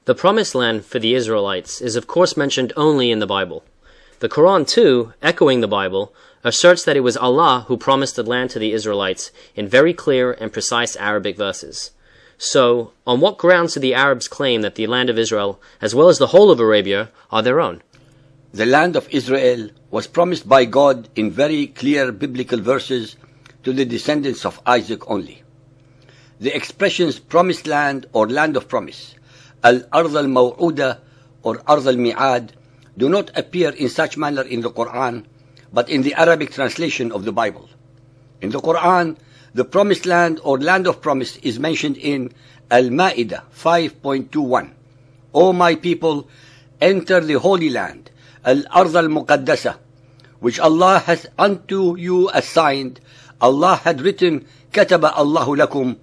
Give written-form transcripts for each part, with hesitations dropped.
The Promised Land for the Israelites is of course mentioned only in the Bible. The Quran too, echoing the Bible, asserts that it was Allah who promised the land to the Israelites in very clear and precise Arabic verses. So, on what grounds do the Arabs claim that the land of Israel, as well as the whole of Arabia, are their own? The land of Israel was promised by God in very clear biblical verses to the descendants of Isaac only. The expressions promised land or land of promise, al-Ard al-Maw'uda or Ard al-Mi'ad, do not appear in such manner in the Quran, but in the Arabic translation of the Bible. In the Quran, the promised land or land of promise is mentioned in Al-Ma'idah 5.21. O my people, enter the holy land, Al-Ard al-Muqaddasa, which Allah hath unto you assigned. Allah had written, Kataba Allahu lakum,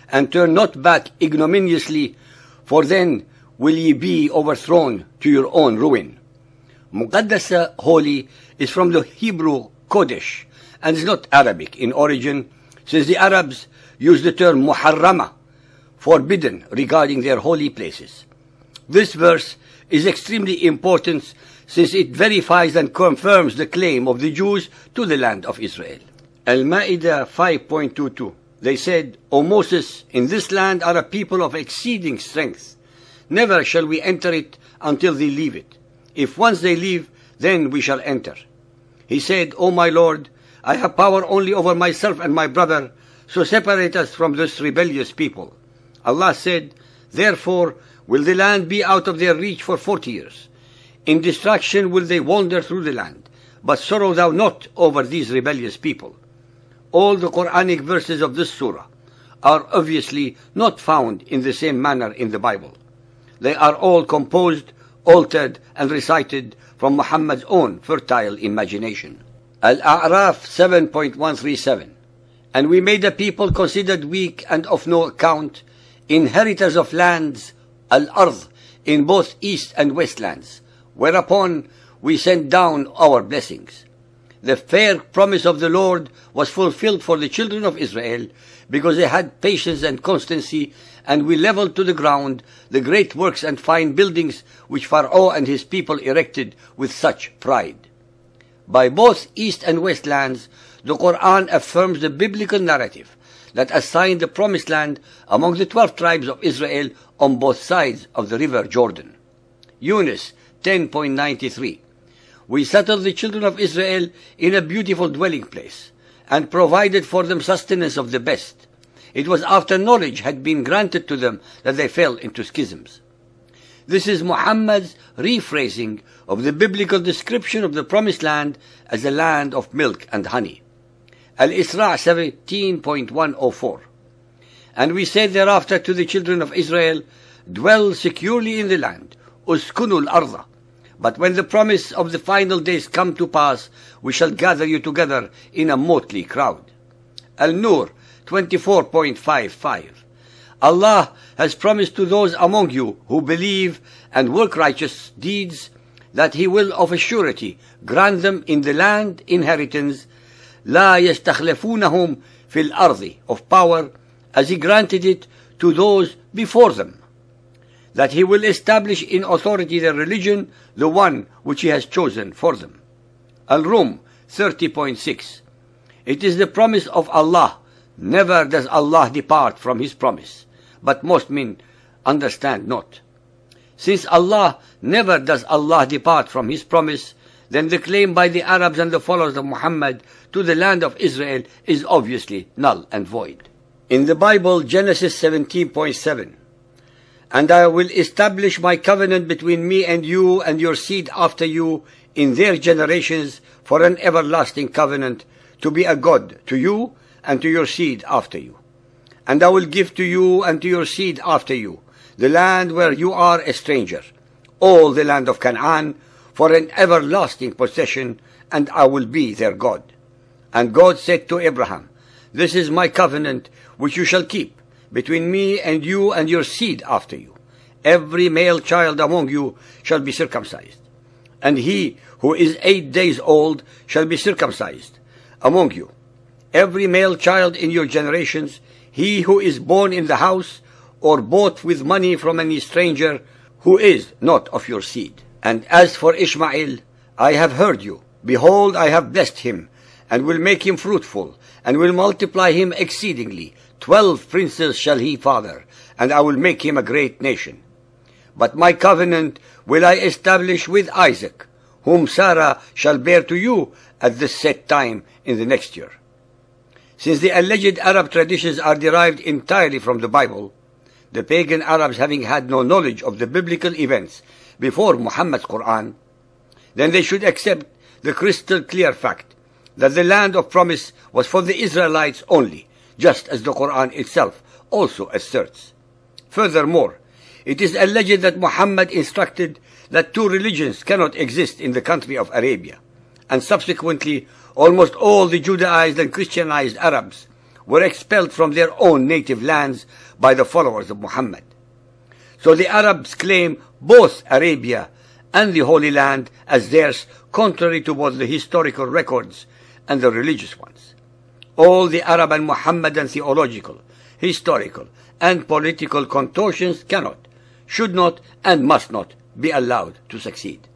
and turn not back ignominiously, for then will ye be overthrown to your own ruin. Muqaddasa, holy, is from the Hebrew Kodesh, and is not Arabic in origin, since the Arabs use the term Muharrama, forbidden, regarding their holy places. This verse is extremely important since it verifies and confirms the claim of the Jews to the land of Israel. Al-Ma'idah 5.22. They said, O Moses, in this land are a people of exceeding strength. Never shall we enter it until they leave it. If once they leave, then we shall enter. He said, O my Lord, I have power only over myself and my brother, so separate us from this rebellious people. Allah said, Therefore will the land be out of their reach for 40 years. In distraction will they wander through the land, but sorrow thou not over these rebellious people. All the Quranic verses of this surah are obviously not found in the same manner in the Bible. They are all composed, altered, and recited from Muhammad's own fertile imagination. Al-A'raf 7.137. And we made a people considered weak and of no account, inheritors of lands, al-Ard, in both east and west lands, whereupon we sent down our blessings. The fair promise of the Lord was fulfilled for the children of Israel, because they had patience and constancy, and we leveled to the ground the great works and fine buildings which Pharaoh and his people erected with such pride. By both east and west lands, the Quran affirms the biblical narrative that assigned the promised land among the 12 tribes of Israel on both sides of the river Jordan. Yunus 10.93. We settled the children of Israel in a beautiful dwelling place, and provided for them sustenance of the best. It was after knowledge had been granted to them that they fell into schisms. This is Muhammad's rephrasing of the biblical description of the promised land as a land of milk and honey. Al-Isra 17.104. And we said thereafter to the children of Israel, Dwell securely in the land, Uskunul arda. But when the promise of the final days come to pass, we shall gather you together in a motley crowd. Al-Nur 24.55. Allah has promised to those among you who believe and work righteous deeds that He will of a surety grant them in the land inheritance, لا يستخلفونهم في الأرض, of power, as He granted it to those before them, that He will establish in authority their religion, the one which He has chosen for them. Al-Rum 30.6. It is the promise of Allah. Never does Allah depart from His promise, but most men understand not. Since Allah never does Allah depart from His promise, then the claim by the Arabs and the followers of Muhammad to the land of Israel is obviously null and void. In the Bible, Genesis 17.7. And I will establish my covenant between me and you and your seed after you in their generations for an everlasting covenant, to be a God to you and to your seed after you. And I will give to you and to your seed after you the land where you are a stranger, all the land of Canaan, for an everlasting possession, and I will be their God. And God said to Abraham, This is my covenant which you shall keep between me and you and your seed after you. Every male child among you shall be circumcised, and he who is 8 days old shall be circumcised among you. Every male child in your generations, he who is born in the house, or bought with money from any stranger, who is not of your seed. And as for Ishmael, I have heard you. Behold, I have blessed him, and will make him fruitful, and will multiply him exceedingly. 12 princes shall he father, and I will make him a great nation. But my covenant will I establish with Isaac, whom Sarah shall bear to you at this set time in the next year. Since the alleged Arab traditions are derived entirely from the Bible, the pagan Arabs having had no knowledge of the biblical events before Muhammad's Quran, then they should accept the crystal clear fact that the land of promise was for the Israelites only, just as the Quran itself also asserts. Furthermore, it is alleged that Muhammad instructed that 2 religions cannot exist in the country of Arabia, and subsequently almost all the Judaized and Christianized Arabs were expelled from their own native lands by the followers of Muhammad. So the Arabs claim both Arabia and the Holy Land as theirs, contrary to both the historical records and the religious ones. All the Arab and Muhammadan theological, historical, and political contortions cannot, should not, and must not be allowed to succeed.